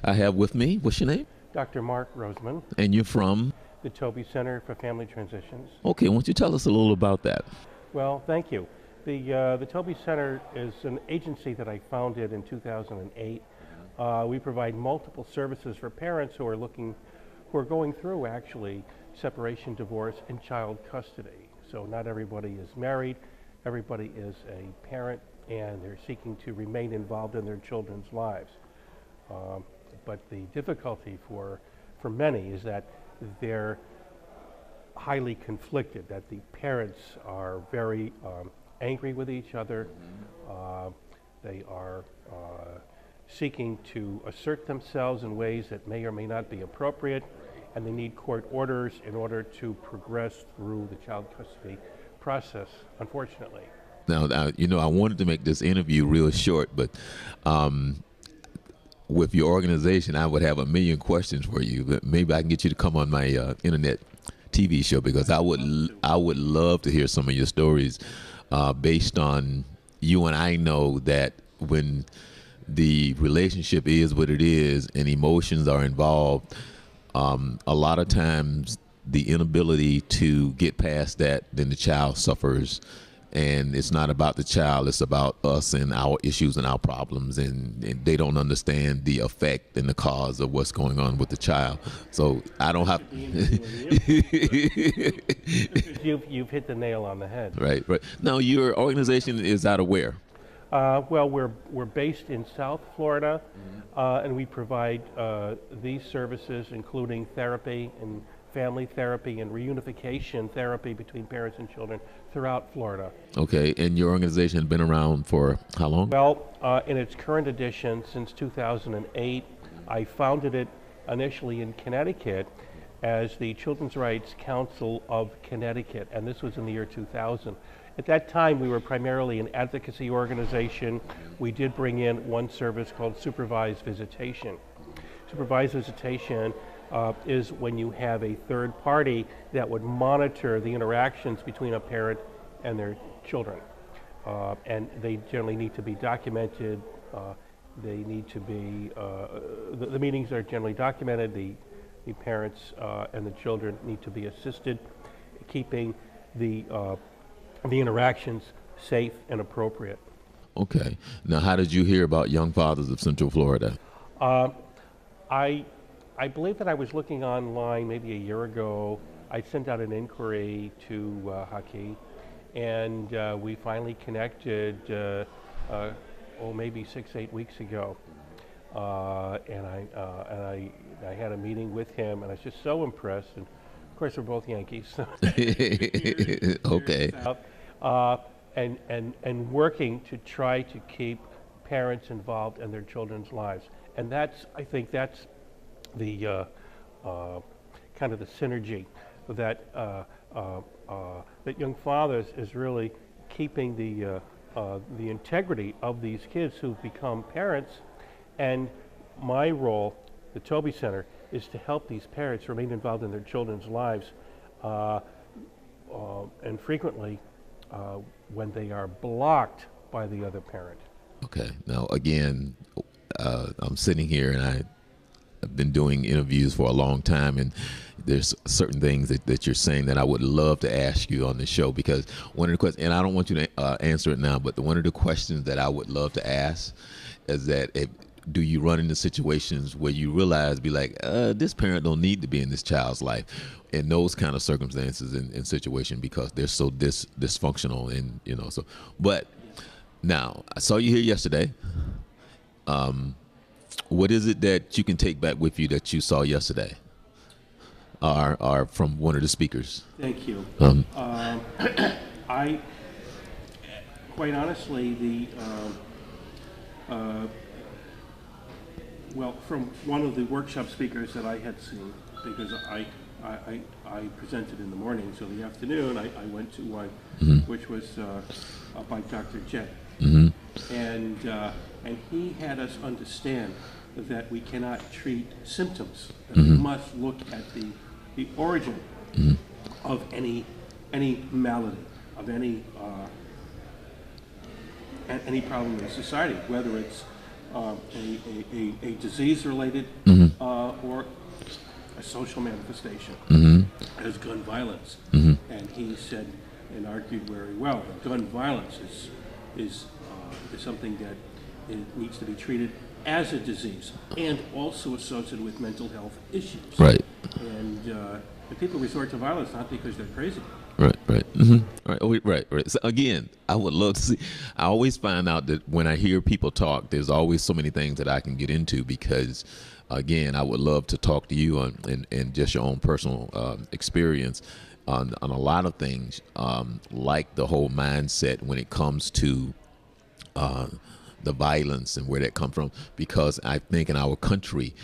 I have with me, what's your name? Dr. Mark Roseman, And you're from? the Toby Center for Family Transitions. Okay, why don't you tell us a little about that? Well, thank you. The Toby Center is an agency that I founded in 2008. We provide multiple services for parents who are going through actually separation, divorce, and child custody. So not everybody is married, everybody is a parent, and they're seeking to remain involved in their children's lives. But the difficulty for many is that they're highly conflicted, that the parents are very angry with each other. They are seeking to assert themselves in ways that may or may not be appropriate, and they need court orders in order to progress through the child custody process, unfortunately. Now, I wanted to make this interview real short, but with your organization, I would have a million questions for you. But maybe I can get you to come on my internet TV show, because I would love to hear some of your stories based on you and I know that when the relationship is what it is and emotions are involved, a lot of times the inability to get past that, then the child suffers. And it's not about the child, it's about us and our issues and our problems, and they don't understand the effect and the cause of what's going on with the child. So I don't have You've hit the nail on the head. right. Now your organization is out of where? Well, we're based in South Florida, and we provide these services, including therapy and family therapy and reunification therapy between parents and children throughout Florida. Okay, and your organization has been around for how long? Well, in its current edition since 2008, I founded it initially in Connecticut as the Children's Rights Council of Connecticut, and this was in the year 2000. At that time, we were primarily an advocacy organization. We did bring in one service called supervised visitation. Supervised visitation is when you have a third party that would monitor the interactions between a parent and their children. And they generally need to be documented. They need to be, the meetings are generally documented. The parents and the children need to be assisted, keeping the interactions safe and appropriate. Okay. Now, how did you hear about Young Fathers of Central Florida? I believe that I was looking online maybe a year ago. I sent out an inquiry to Haki, and we finally connected, maybe 6-8 weeks ago. And I had a meeting with him, and I was just so impressed. And of course, we're both Yankees. So Okay. And working to try to keep parents involved in their children's lives, and I think that's the kind of the synergy that that Young Fathers is really keeping the integrity of these kids who've become parents. And my role, the Toby Center, is to help these parents remain involved in their children's lives, and frequently when they are blocked by the other parent. Okay. Now, again, I'm sitting here and I've been doing interviews for a long time, and there's certain things that you're saying that I would love to ask you on the show, because one of the questions, and I don't want you to answer it now, but one of the questions that I would love to ask is that do you run into situations where you realize, be like, this parent don't need to be in this child's life, in those kind of circumstances and situation, because they're so dysfunctional, and so. But now, I saw you here yesterday. What is it that you can take back with you that you saw yesterday, or from one of the speakers? Thank you. I, quite honestly, from one of the workshop speakers that I had seen, because I presented in the morning, so the afternoon I went to one, which was by Dr. Jet. And he had us understand that we cannot treat symptoms, that we must look at the origin of any malady, of any problem in society, whether it's a disease-related or a social manifestation as gun violence. And he said and argued very well that gun violence is something that it needs to be treated as a disease and also associated with mental health issues. Right. And the people resort to violence not because they're crazy. Right, right, right, right. So again, I would love to see. I always find out that when I hear people talk, there's always so many things that I can get into because, again, I would love to talk to you on and just your own personal experience on a lot of things, like the whole mindset when it comes to the violence and where that comes from. Because I think in our country,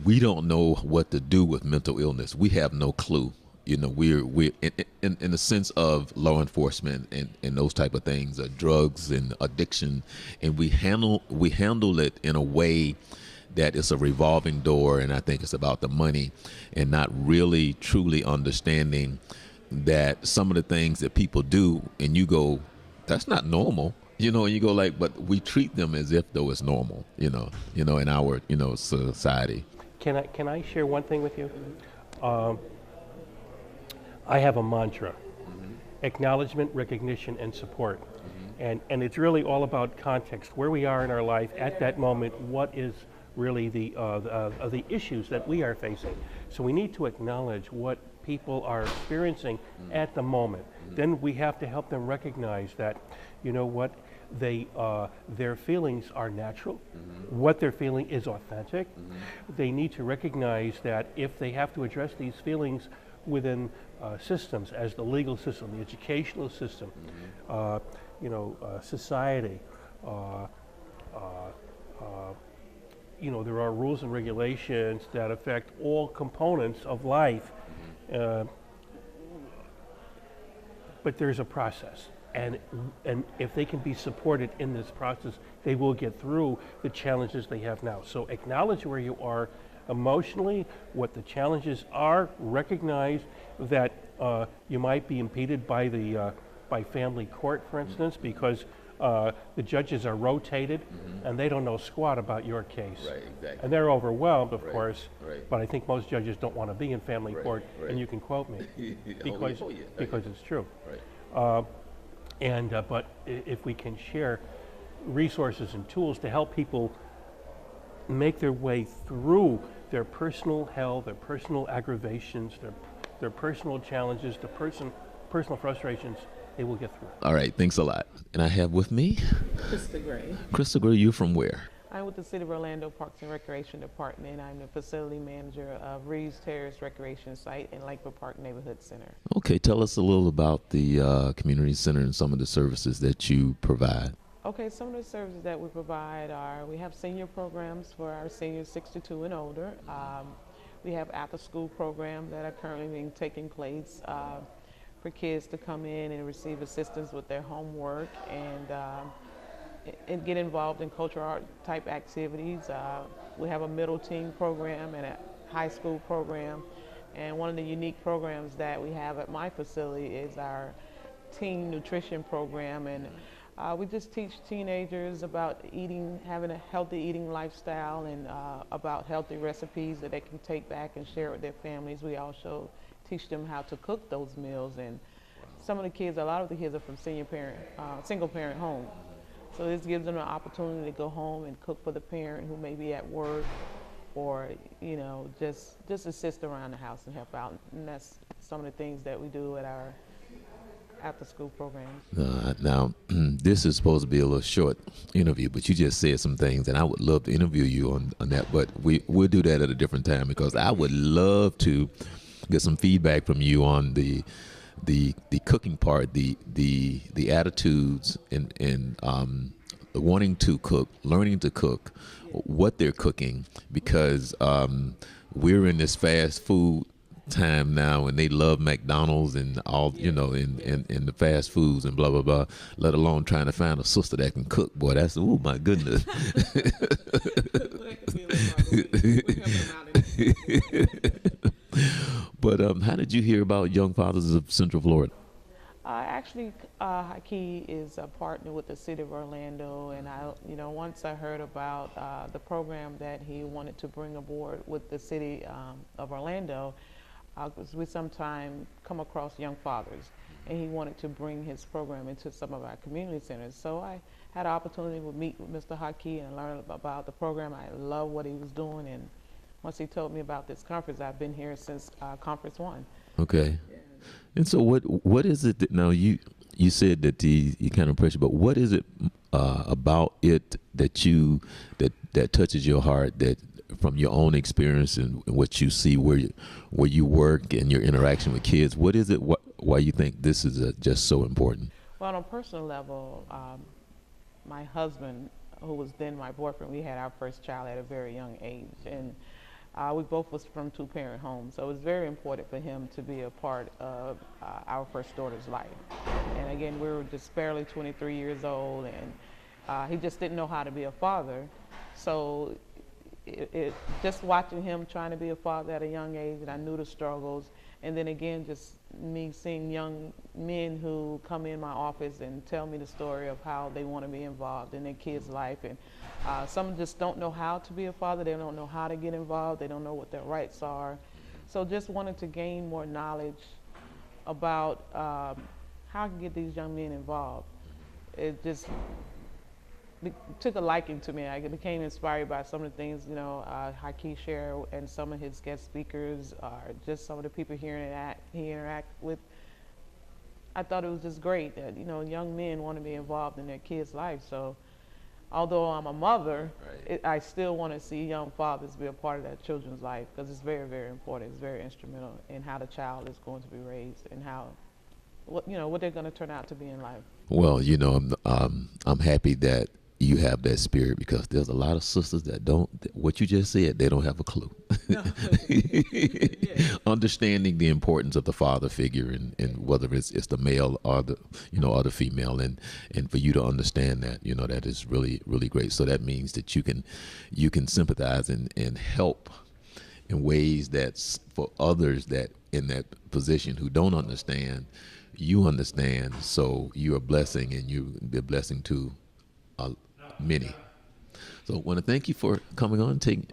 we don't know what to do with mental illness. We have no clue. You know, we're in the sense of law enforcement and those type of things, drugs and addiction, and we handle it in a way that it's a revolving door, and I think it's about the money and not really truly understanding that some of the things that people do, and you go, that's not normal, you know, and you go like, but we treat them as if though it's normal, you know, in our society. Can I share one thing with you? I have a mantra: acknowledgement, recognition, and support. And it's really all about context, where we are in our life at that moment, what is really the issues that we are facing. So we need to acknowledge what people are experiencing at the moment. Then we have to help them recognize that, you know what, their feelings are natural. What they're feeling is authentic. They need to recognize that if they have to address these feelings within systems, as the legal system, the educational system, society, there are rules and regulations that affect all components of life, but there's a process. And if they can be supported in this process, they will get through the challenges they have now. So acknowledge where you are emotionally, what the challenges are, recognize that you might be impeded by family court, for instance, because the judges are rotated and they don't know squat about your case. Right, exactly. And they're overwhelmed, of course, right. but I think most judges don't want to be in family court, and you can quote me, because it's true. Right. But if we can share resources and tools to help people make their way through their personal hell, their personal aggravations, their personal challenges, their personal frustrations, they will get through. All right, thanks a lot. And I have with me Krista Gray. Krista Gray. You from where? I'm with the City of Orlando Parks and Recreation Department. I'm the facility manager of Reeves Terrace Recreation Site and Lakewood Park Neighborhood Center. Okay, tell us a little about the community center and some of the services that you provide. Okay, some of the services that we provide are, we have senior programs for our seniors 62 and older. We have after-school programs that are currently being taking place for kids to come in and receive assistance with their homework and get involved in cultural art type activities. We have a middle teen program and a high school program. And one of the unique programs that we have at my facility is our teen nutrition program. And we just teach teenagers about eating, having a healthy eating lifestyle, and about healthy recipes that they can take back and share with their families. We also teach them how to cook those meals. And some of the kids, a lot of the kids are from single parent homes. So this gives them an opportunity to go home and cook for the parent who may be at work, or just assist around the house and help out. And that's some of the things that we do at our after-school programs. Now, this is supposed to be a little short interview, but you just said some things, and I would love to interview you on that. But we'll do that at a different time, because I would love to get some feedback from you on the cooking part, the attitudes and wanting to cook, learning to cook, what they're cooking, because we're in this fast food time now, and they love McDonald's and all, and the fast foods and blah blah blah, let alone trying to find a sister that can cook. Boy, that's, oh my goodness. But how did you hear about Young Fathers of Central Florida? Actually, Haki is a partner with the City of Orlando, and once I heard about the program that he wanted to bring aboard with the City of Orlando, because we sometimes come across young fathers, and he wanted to bring his program into some of our community centers. So I had an opportunity to meet with Mr. Haki and learn about the program. I love what he was doing, and once he told me about this conference, I've been here since Conference 1. Okay. And so what is it that now you said that you kind of pressure, but what is it about it that touches your heart, that from your own experience and what you see where you work and your interaction with kids, what is it why you think this is just so important? Well, on a personal level, my husband, who was then my boyfriend, we had our first child at a very young age, and we both was from two-parent homes, so it was very important for him to be a part of our first daughter's life. And again, we were just barely 23 years old, and he just didn't know how to be a father. So just watching him trying to be a father at a young age, and I knew the struggles. And then again, just me seeing young men who come in my office and tell me the story of how they want to be involved in their kids' life. And some just don't know how to be a father. They don't know how to get involved. They don't know what their rights are. So just wanted to gain more knowledge about how I can get these young men involved. It just took a liking to me. I became inspired by some of the things, Haki shared, and some of his guest speakers, or just some of the people he interact with. I thought it was just great that, young men want to be involved in their kids' life. So although I'm a mother, Right. I still want to see young fathers be a part of their children's life, because it's very, very important. It's very instrumental in how the child is going to be raised and what they're going to turn out to be in life. Well, I'm happy that you have that spirit, because there's a lot of sisters that don't, what you just said, they don't have a clue. No. Understanding the importance of the father figure, and whether it's the male or the female, and for you to understand that, that is really, really great. So that means that you can sympathize and help in ways that's for others that in that position who don't understand, you understand. So you're a blessing, and you're a blessing to many. So I want to thank you for coming on, taking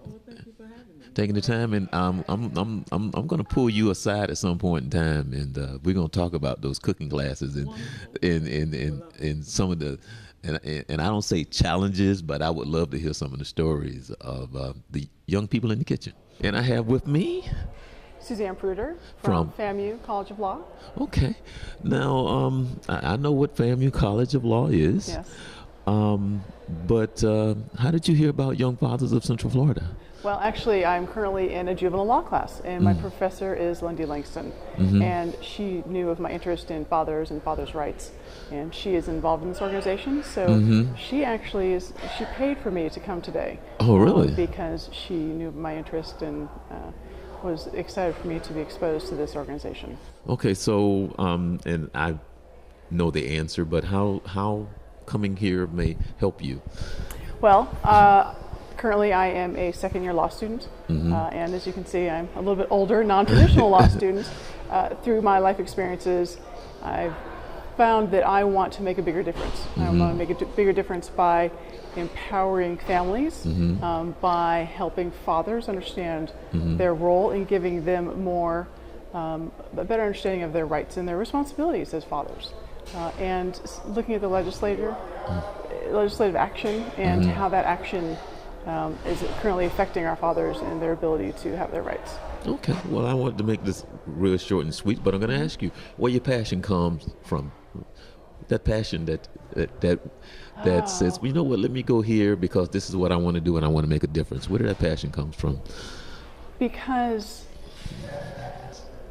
the time, and I'm going to pull you aside at some point in time, and we're going to talk about those cooking classes and some of the and I don't say challenges, but I would love to hear some of the stories of the young people in the kitchen. And I have with me Suzanne Pruder from FAMU College of Law. Okay, now I know what FAMU College of Law is. Yes. But how did you hear about Young Fathers of Central Florida? Well, actually, I'm currently in a juvenile law class, and my professor is Lindy Langston, and she knew of my interest in fathers and fathers' rights, and she is involved in this organization. So she actually she paid for me to come today. Oh, really? Because she knew of my interest and was excited for me to be exposed to this organization. Okay, so and I know the answer, but how coming here may help you? Well, currently I am a second-year law student, and as you can see, I'm a little bit older, non-traditional law student. Through my life experiences, I've found that I want to make a bigger difference. I want to make a bigger difference by empowering families, by helping fathers understand their role in giving them more, a better understanding of their rights and their responsibilities as fathers. And looking at the legislative action and how that action is currently affecting our fathers and their ability to have their rights. Okay, well, I wanted to make this real short and sweet, but I'm going to ask you where your passion comes from. That passion that says, you know what, let me go here because this is what I want to do and I want to make a difference. Where did that passion come from? Because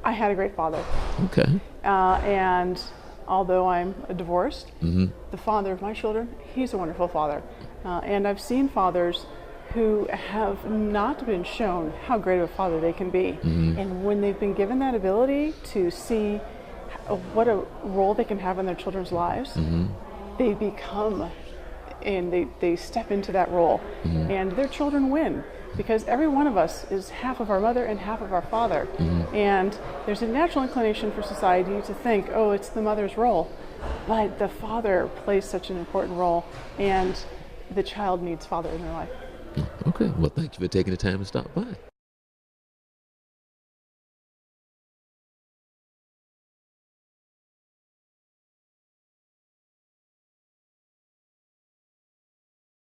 I had a great father. Okay. And although I'm divorced, the father of my children, he's a wonderful father. And I've seen fathers who have not been shown how great of a father they can be. And when they've been given that ability to see what a role they can have in their children's lives, they become, and they step into that role, and their children win. because every one of us is half of our mother and half of our father. And there's a natural inclination for society to think, oh, it's the mother's role. But the father plays such an important role, and the child needs father in their life. Okay, well, thank you for taking the time to stop by.